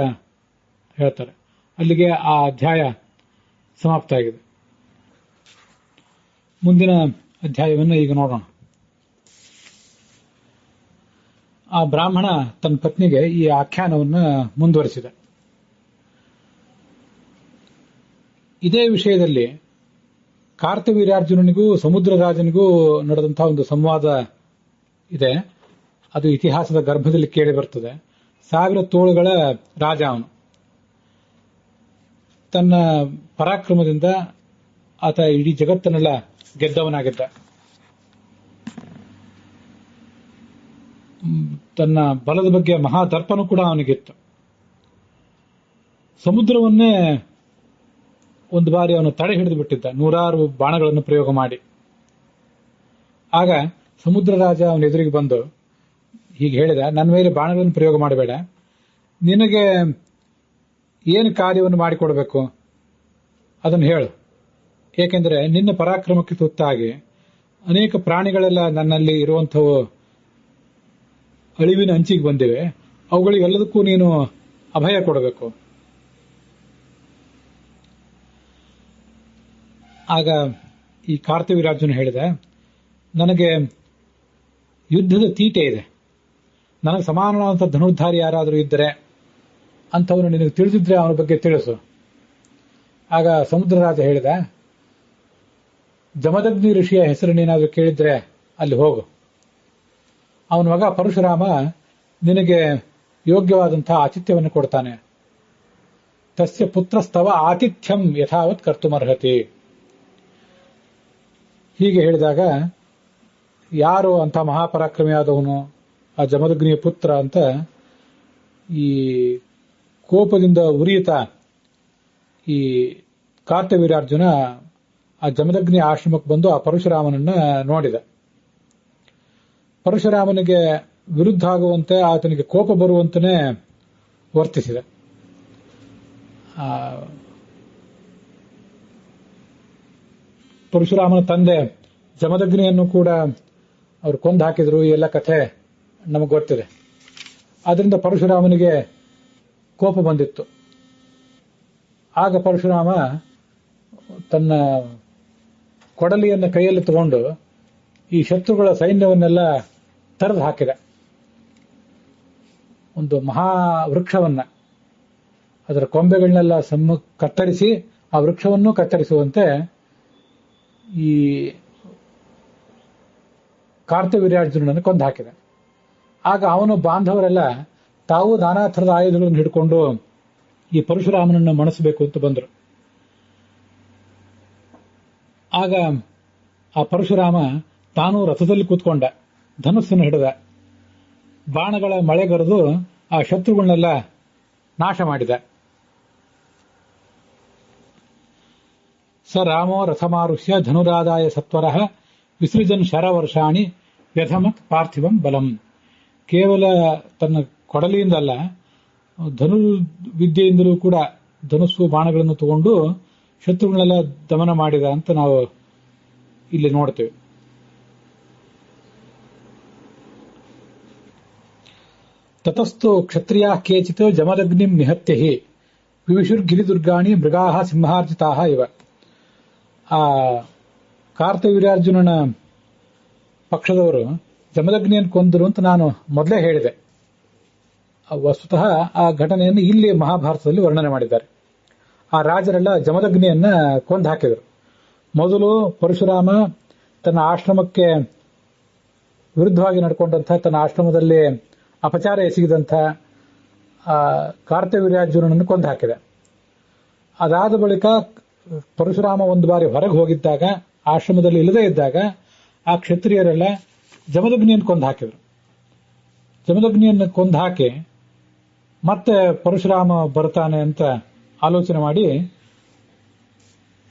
ಹೇಳ್ತಾರೆ. ಅಲ್ಲಿಗೆ ಆ ಅಧ್ಯಾಯ ಸಮಾಪ್ತ ಆಗಿದೆ. ಮುಂದಿನ ಅಧ್ಯಾಯವನ್ನು ಈಗ ನೋಡೋಣ. ಆ ಬ್ರಾಹ್ಮಣ ತನ್ನ ಪತ್ನಿಗೆ ಈ ಆಖ್ಯಾನವನ್ನು ಮುಂದುವರಿಸಿದ. ಇದೇ ವಿಷಯದಲ್ಲಿ ಕಾರ್ತವೀರ್ಯಾರ್ಜುನನಿಗೂ ಸಮುದ್ರರಾಜನಿಗೂ ನಡೆದಂತಹ ಒಂದು ಸಂವಾದ ಇದೆ. ಅದು ಇತಿಹಾಸದ ಗರ್ಭದಲ್ಲಿ ಕೇಳಿ ಬರ್ತದೆ. 1000 ತೋಳುಗಳ ರಾಜ ಅವನು. ತನ್ನ ಪರಾಕ್ರಮದಿಂದ ಆತ ಇಡೀ ಜಗತ್ತನ್ನೆಲ್ಲ ಗೆದ್ದವನಾಗಿದ್ದ. ತನ್ನ ಬಲದ ಬಗ್ಗೆ ಮಹಾದರ್ಪನೂ ಕೂಡ ಅವನಿಗಿತ್ತು. ಸಮುದ್ರವನ್ನೇ ಒಂದು ಬಾರಿ ಅವನು ತಡೆ ಹಿಡಿದು ಬಿಟ್ಟಿದ್ದ, 100 ಬಾಣಗಳನ್ನು ಪ್ರಯೋಗ ಮಾಡಿ. ಆಗ ಸಮುದ್ರ ರಾಜ ಅವನ ಎದುರಿಗೆ ಬಂದು ಹೀಗೆ ಹೇಳಿದ, ನನ್ನ ಮೇಲೆ ಬಾಣಗಳನ್ನು ಪ್ರಯೋಗ ಮಾಡಬೇಡ, ನಿನಗೆ ಏನು ಕಾರ್ಯವನ್ನು ಮಾಡಿಕೊಡಬೇಕು ಅದನ್ನು ಹೇಳು. ಏಕೆಂದರೆ ನಿನ್ನ ಪರಾಕ್ರಮಕ್ಕೆ ತುತ್ತಾಗಿ ಅನೇಕ ಪ್ರಾಣಿಗಳೆಲ್ಲ ನನ್ನಲ್ಲಿ ಇರುವಂಥವು ಅಳಿವಿನ ಅಂಚಿಗೆ ಬಂದಿವೆ. ಅವುಗಳಿಗೆಲ್ಲದಕ್ಕೂ ನೀನು ಅಭಯ ಕೊಡಬೇಕು. ಆಗ ಈ ಕಾರ್ತವೀರ್ಯಾರ್ಜುನ ಹೇಳಿದ, ನನಗೆ ಯುದ್ಧದ ತೀಟೆ ಇದೆ. ನನಗೆ ಸಮಾನವಾದಂಥ ಧನುರ್ಧಾರಿ ಯಾರಾದರೂ ಇದ್ದರೆ ಅಂಥವನು ನಿನಗೆ ತಿಳಿದಿದ್ರೆ ಅವನ ಬಗ್ಗೆ ತಿಳಿಸು. ಆಗ ಸಮುದ್ರರಾಜ ಹೇಳಿದ, ಜಮದಗ್ನಿ ಋಷಿಯ ಹೆಸರನ್ನೇನಾದರೂ ಕೇಳಿದ್ರೆ ಅಲ್ಲಿ ಹೋಗು. ಅವನ ಮಗ ಪರಶುರಾಮ ನಿನಗೆ ಯೋಗ್ಯವಾದಂತಹ ಆತಿಥ್ಯವನ್ನು ಕೊಡ್ತಾನೆ. ತಸ್ಯ ಪುತ್ರಸ್ತವ ಆತಿಥ್ಯಂ ಯಥಾವತ್ ಕರ್ತುಮರ್ಹತಿ. ಹೀಗೆ ಹೇಳಿದಾಗ ಯಾರು ಅಂತ ಮಹಾಪರಾಕ್ರಮಿಯಾದವನು ಆ ಜಮದಗ್ನಿಯ ಪುತ್ರ ಅಂತ ಈ ಕೋಪದಿಂದ ಉರಿಯುತ್ತಾ ಈ ಕಾರ್ತವೀರ್ಯಾರ್ಜುನ ಆ ಜಮದಗ್ನಿ ಆಶ್ರಮಕ್ಕೆ ಬಂದು ಆ ಪರಶುರಾಮನನ್ನ ನೋಡಿದ. ಪರಶುರಾಮನಿಗೆ ವಿರುದ್ಧ ಆಗುವಂತೆ, ಆತನಿಗೆ ಕೋಪ ಬರುವಂತನೇ ವರ್ತಿಸಿದ. ಪರಶುರಾಮನ ತಂದೆ ಜಮದಗ್ನಿಯನ್ನು ಕೂಡ ಅವರು ಕೊಂದು ಹಾಕಿದ್ರು. ಈ ಎಲ್ಲ ಕಥೆ ನಮಗೆ ಗೊತ್ತಿದೆ. ಆದ್ರಿಂದ ಪರಶುರಾಮನಿಗೆ ಕೋಪ ಬಂದಿತ್ತು. ಆಗ ಪರಶುರಾಮ ತನ್ನ ಕೊಡಲಿಯನ್ನು ಕೈಯಲ್ಲಿ ತಗೊಂಡು ಈ ಶತ್ರುಗಳ ಸೈನ್ಯವನ್ನೆಲ್ಲ ತರೆದು ಹಾಕಿದ. ಒಂದು ಮಹಾವೃಕ್ಷವನ್ನ, ಅದರ ಕೊಂಬೆಗಳನ್ನೆಲ್ಲ ಕತ್ತರಿಸಿ ಆ ವೃಕ್ಷವನ್ನು ಕತ್ತರಿಸುವಂತೆ ಈ ಕಾರ್ತವೀರ್ಯಾರ್ಜುನನನ್ನು ಕೊಂದು ಹಾಕಿದ. ಆಗ ಅವನು ಬಾಂಧವರೆಲ್ಲ ತಾವು ನಾನಾ ಥರದ ಆಯುಧಗಳನ್ನು ಹಿಡ್ಕೊಂಡು ಈ ಪರಶುರಾಮನನ್ನು ಮಣಿಸಬೇಕು ಅಂತ ಬಂದರು. ಆಗ ಆ ಪರಶುರಾಮ ತಾನು ರಥದಲ್ಲಿ ಕೂತ್ಕೊಂಡ, ಧನುಸ್ಸನ್ನು ಹಿಡಿದ, ಬಾಣಗಳ ಮಳೆಗರೆದು ಆ ಶತ್ರುಗಳನ್ನೆಲ್ಲ ನಾಶ ಮಾಡಿದ. ಸ ರಾಮೋ ರಥಮಾರುಷ್ಯ ಧನುರಾದಾಯ ಸತ್ವರಃ ವಿಸೃಜನ್ ಶರವರ್ಷಾಣಿ ವ್ಯಧಮತ್ ಪಾರ್ಥಿವಂ ಬಲಂ. ಕೇವಲ ತನ್ನ ಕೊಡಲಿಯಿಂದಲ್ಲ, ಧನುರ್ವಿದ್ಯೆಯಿಂದಲೂ ಕೂಡ ಧನುಸ್ಸು ಬಾಣಗಳನ್ನು ತಗೊಂಡು ಶತ್ರುಗಳನ್ನೆಲ್ಲ ದಮನ ಮಾಡಿದ ಅಂತ ನಾವು ಇಲ್ಲಿ ನೋಡ್ತೇವೆ. ತತಸ್ಥೋ ಕ್ಷತ್ರಿಯಾ ಕೇಚಿತ್ ಜಮದಗ್ನಿಂ ನಿಹತ್ಯ ಹಿ ವಿವಿಶುರ್ಗಿರಿದುರ್ಗಾಣಿ ಮೃಗಾಹ ಸಿಂಹಾರ್ಜಿತಾಹ ಇವ. ಆ ಕಾರ್ತವೀರ್ಯಾರ್ಜುನನ ಪಕ್ಷದವರು ಜಮದಗ್ನಿಯನ್ನು ಕೊಂದರು ಅಂತ ನಾನು ಮೊದಲೇ ಹೇಳಿದೆ. ವಸ್ತುತಃ ಆ ಘಟನೆಯನ್ನು ಇಲ್ಲಿ ಮಹಾಭಾರತದಲ್ಲಿ ವರ್ಣನೆ ಮಾಡಿದ್ದಾರೆ. ಆ ರಾಜರೆಲ್ಲ ಜಮದಗ್ನಿಯನ್ನ ಕೊಂದು ಹಾಕಿದರು. ಮೊದಲು ಪರಶುರಾಮ ತನ್ನ ಆಶ್ರಮಕ್ಕೆ ವಿರುದ್ಧವಾಗಿ ನಡ್ಕೊಂಡಂಥ, ತನ್ನ ಆಶ್ರಮದಲ್ಲಿ ಅಪಚಾರ ಎಸಗಿದಂಥ ಕಾರ್ತವೀರ್ಯಾರ್ಜುನನನ್ನು ಕೊಂದು ಹಾಕಿದ. ಅದಾದ ಬಳಿಕ ಪರಶುರಾಮ ಒಂದು ಬಾರಿ ಹೊರಗೆ ಹೋಗಿದ್ದಾಗ, ಆಶ್ರಮದಲ್ಲಿ ಇಲ್ಲದೇ ಇದ್ದಾಗ, ಆ ಕ್ಷತ್ರಿಯರೆಲ್ಲ ಜಮದಗ್ನಿಯನ್ನು ಕೊಂದು ಹಾಕಿದರು. ಜಮದಗ್ನಿಯನ್ನು ಕೊಂದು ಹಾಕಿ ಮತ್ತೆ ಪರಶುರಾಮ ಬರ್ತಾನೆ ಅಂತ ಆಲೋಚನೆ ಮಾಡಿ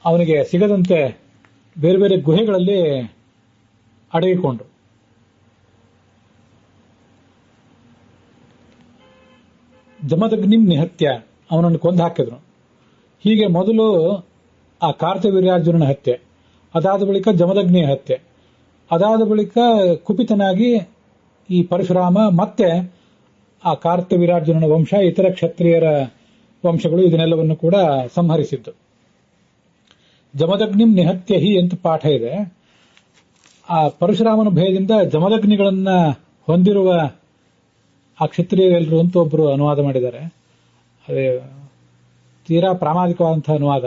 ಅವನಿಗೆ ಸಿಗದಂತೆ ಬೇರೆ ಬೇರೆ ಗುಹೆಗಳಲ್ಲಿ ಅಡಗಿಕೊಂಡ್ರು. ಜಮದಗ್ನಿಂ ನಿಹತ್ಯ, ಅವನನ್ನು ಕೊಂದು ಹಾಕಿದ್ರು. ಹೀಗೆ ಮೊದಲು ಆ ಕಾರ್ತವೀರ್ಯಾರ್ಜುನನ ಹತ್ಯೆ, ಅದಾದ ಬಳಿಕ ಜಮದಗ್ನಿಯ ಹತ್ಯೆ, ಅದಾದ ಬಳಿಕ ಕುಪಿತನಾಗಿ ಈ ಪರಶುರಾಮ ಮತ್ತೆ ಆ ಕಾರ್ತವೀರ್ಯಾರ್ಜುನನ ವಂಶ, ಇತರ ಕ್ಷತ್ರಿಯರ ವಂಶಗಳು ಇದನ್ನೆಲ್ಲವನ್ನು ಕೂಡ ಸಂಹರಿಸಿದ್ದು. ಜಮದಗ್ನಿಂ ನಿಹತ್ಯ ಹಿ ಅಂತ ಪಾಠ ಇದೆ. ಆ ಪರಶುರಾಮನ ಭಯದಿಂದ ಜಮದಗ್ನಿಗಳನ್ನ ಹೊಂದಿರುವ ಆ ಕ್ಷತ್ರಿಯರೆಲ್ಲರೂ ಅಂತ ಒಬ್ಬರು ಅನುವಾದ ಮಾಡಿದ್ದಾರೆ. ಅದೇ ತೀರಾ ಪ್ರಾಮಾಣಿಕವಾದಂತಹ ಅನುವಾದ.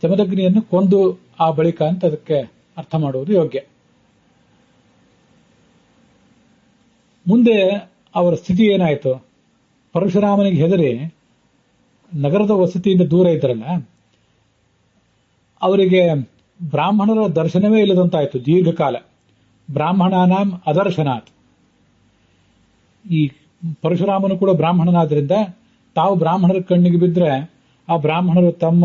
ಜಮದಗ್ನಿಯನ್ನು ಕೊಂದು ಆ ಬಳಿಕ ಅಂತ ಅದಕ್ಕೆ ಅರ್ಥ ಮಾಡುವುದು ಯೋಗ್ಯ. ಮುಂದೆ ಅವರ ಸ್ಥಿತಿ ಏನಾಯಿತು? ಪರಶುರಾಮನಿಗೆ ಹೆದರಿ ನಗರದ ವಸತಿಯಿಂದ ದೂರ ಇದ್ರಲ್ಲ, ಅವರಿಗೆ ಬ್ರಾಹ್ಮಣರ ದರ್ಶನವೇ ಇಲ್ಲದಂತಾಯಿತು ದೀರ್ಘಕಾಲ. ಬ್ರಾಹ್ಮಣಾನಾಂ ಅದರ್ಶನಾತ್. ಈ ಪರಶುರಾಮನು ಕೂಡ ಬ್ರಾಹ್ಮಣನಾದ್ರಿಂದ ತಾವು ಬ್ರಾಹ್ಮಣರ ಕಣ್ಣಿಗೆ ಬಿದ್ದರೆ ಆ ಬ್ರಾಹ್ಮಣರು ತಮ್ಮ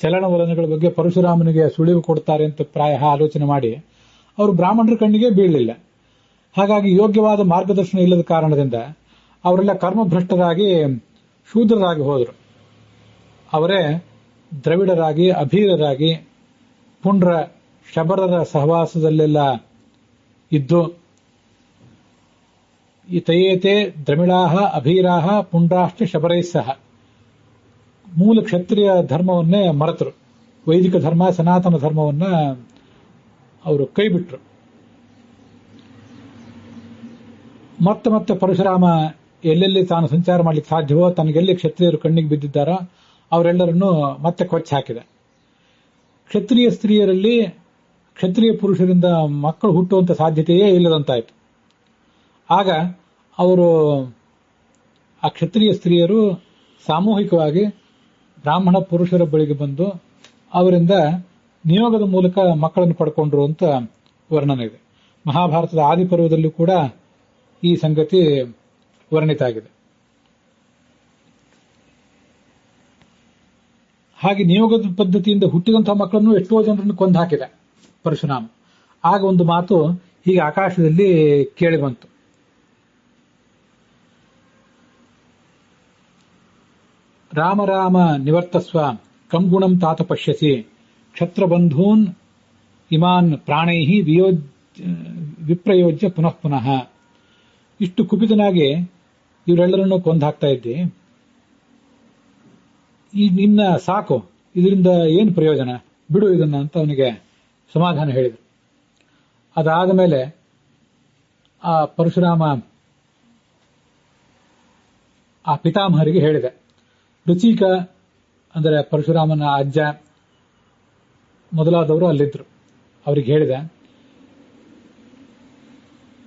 ಚಲನವಲನಗಳ ಬಗ್ಗೆ ಪರಶುರಾಮನಿಗೆ ಸುಳಿವು ಕೊಡ್ತಾರೆ ಅಂತ ಪ್ರಾಯ ಆಲೋಚನೆ ಮಾಡಿ ಅವರು ಬ್ರಾಹ್ಮಣರ ಕಣ್ಣಿಗೆ ಬೀಳಲಿಲ್ಲ. ಹಾಗಾಗಿ ಯೋಗ್ಯವಾದ ಮಾರ್ಗದರ್ಶನ ಇಲ್ಲದ ಕಾರಣದಿಂದ ಅವರೆಲ್ಲ ಕರ್ಮಭ್ರಷ್ಟರಾಗಿ ಶೂದ್ರರಾಗಿ ಹೋದರು. ಅವರೇ ದ್ರವಿಡರಾಗಿ, ಅಭೀರರಾಗಿ, ಪುಂಡ್ರ ಶಬರರ ಸಹವಾಸದಲ್ಲೆಲ್ಲ ಇದ್ದು, ಈ ತಯೇತೆ ದ್ರಮಿಳಾಹ ಅಭೀರಾಹ ಪುಂಡ್ರಾಶ್ಚ ಶಬರೈಸ್ಸಹ, ಮೂಲ ಕ್ಷತ್ರಿಯ ಧರ್ಮವನ್ನೇ ಮರೆತರು. ವೈದಿಕ ಧರ್ಮ, ಸನಾತನ ಧರ್ಮವನ್ನ ಅವರು ಕೈಬಿಟ್ರು. ಮತ್ತೆ ಮತ್ತೆ ಪರಶುರಾಮ ಎಲ್ಲೆಲ್ಲಿ ತಾನು ಸಂಚಾರ ಮಾಡಲಿಕ್ಕೆ ಸಾಧ್ಯವೋ, ತನಗೆಲ್ಲಿ ಕ್ಷತ್ರಿಯರು ಕಣ್ಣಿಗೆ ಬಿದ್ದಿದ್ದಾರೋ ಅವರೆಲ್ಲರನ್ನೂ ಮತ್ತೆ ಕೊಚ್ಚಿ ಹಾಕಿದ. ಕ್ಷತ್ರಿಯ ಸ್ತ್ರೀಯರಲ್ಲಿ ಕ್ಷತ್ರಿಯ ಪುರುಷರಿಂದ ಮಕ್ಕಳು ಹುಟ್ಟುವಂತ ಸಾಧ್ಯತೆಯೇ ಇಲ್ಲದಂತಾಯಿತು. ಆಗ ಅವರು ಆ ಕ್ಷತ್ರಿಯ ಸ್ತ್ರೀಯರು ಸಾಮೂಹಿಕವಾಗಿ ಬ್ರಾಹ್ಮಣ ಪುರುಷರ ಬಳಿಗೆ ಬಂದು ಅವರಿಂದ ನಿಯೋಗದ ಮೂಲಕ ಮಕ್ಕಳನ್ನು ಪಡ್ಕೊಂಡ್ರು ಅಂತ ವರ್ಣನೆ ಇದೆ. ಮಹಾಭಾರತದ ಆದಿಪರ್ವದಲ್ಲೂ ಕೂಡ ಈ ಸಂಗತಿ ವರ್ಣಿತ ಆಗಿದೆ. ಹಾಗೆ ನಿಯೋಗದ ಪದ್ಧತಿಯಿಂದ ಹುಟ್ಟಿದಂತಹ ಮಕ್ಕಳನ್ನು ಎಷ್ಟೋ ಜನರನ್ನು ಕೊಂದು ಹಾಕಿದ ಪರಶುರಾಮ. ಆಗ ಒಂದು ಮಾತು ಹೀಗೆ ಆಕಾಶದಲ್ಲಿ ಕೇಳಿ ಬಂತು. ರಾಮ ರಾಮ ನಿವರ್ತಸ್ವ ಕಂಗುಣಂ ತಾತ ಪಶ್ಯಸಿ ಕ್ಷತ್ರಬಂಧೂನ್ ಇಮಾನ್ ಪ್ರಾಣೈಹಿ ವಿಪ್ರಯೋಜ್ಯ ಪುನಃ ಪುನಃ. ಇಷ್ಟು ಕುಪಿತನಾಗಿ ಇವರೆಲ್ಲರನ್ನೂ ಕೊಂದು ಹಾಕ್ತಾ ಇದ್ದಿ, ಈ ನಿನ್ನ ಸಾಕು, ಇದರಿಂದ ಏನು ಪ್ರಯೋಜನ, ಬಿಡು ಇದನ್ನ ಅಂತ ಅವನಿಗೆ ಸಮಾಧಾನ ಹೇಳಿದರು. ಅದಾದ ಮೇಲೆ ಆ ಪರಶುರಾಮ ಆ ಪಿತಾಮಹರಿಗೆ ಹೇಳಿದೆ. ರುಚಿಕ ಅಂದರೆ ಪರಶುರಾಮನ ಅಜ್ಜ ಮೊದಲಾದವರು ಅಲ್ಲಿದ್ರು. ಅವ್ರಿಗೆ ಹೇಳಿದ,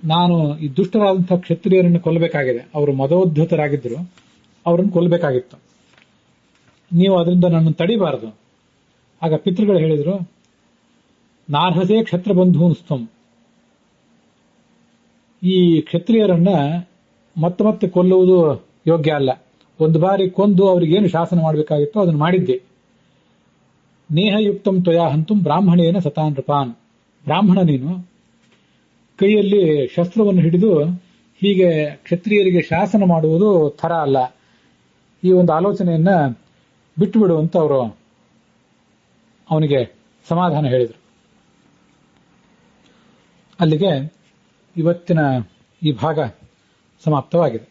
ನಾನು ಈ ದುಷ್ಟರಾದಂತಹ ಕ್ಷತ್ರಿಯರನ್ನು ಕೊಲ್ಲಬೇಕಾಗಿದೆ. ಅವರು ಮದೋದ್ಧತರಾಗಿದ್ದರು, ಅವರನ್ನು ಕೊಲ್ಲಬೇಕಾಗಿತ್ತು. ನೀವು ಅದರಿಂದ ನನ್ನನ್ನು ತಡಿಬಾರದು. ಆಗ ಪಿತೃಗಳು ಹೇಳಿದರು, ನಾರ್ಹಸೇ ಕ್ಷತ್ರ ಬಂಧೂನ್ಸ್ತಂ, ಈ ಕ್ಷತ್ರಿಯರನ್ನ ಮತ್ತೆ ಮತ್ತೆ ಕೊಲ್ಲುವುದು ಯೋಗ್ಯ ಅಲ್ಲ. ಒಂದು ಬಾರಿ ಕೊಂದು ಅವ್ರಿಗೇನು ಶಾಸನ ಮಾಡಬೇಕಾಗಿತ್ತೋ ಅದನ್ನು ಮಾಡಿದ್ದೆ. ನೇಹಯುಕ್ತಂ ತ್ವಯಾ ಹಂತುಂ ಬ್ರಾಹ್ಮಣೇನ ಸತಾನ್ ನೃಪಾನ್, ಬ್ರಾಹ್ಮಣ ನೀನು ಕೈಯಲ್ಲಿ ಶಸ್ತ್ರವನ್ನು ಹಿಡಿದು ಹೀಗೆ ಕ್ಷತ್ರಿಯರಿಗೆ ಶಾಸನ ಮಾಡುವುದು ಥರ ಅಲ್ಲ. ಈ ಒಂದು ಆಲೋಚನೆಯನ್ನ ಬಿಟ್ಟುಬಿಡು ಅಂತ ಅವರು ಅವನಿಗೆ ಸಮಾಧಾನ ಹೇಳಿದರು. ಅಲ್ಲಿಗೆ ಇವತ್ತಿನ ಈ ಭಾಗ ಸಮಾಪ್ತವಾಗಿದೆ.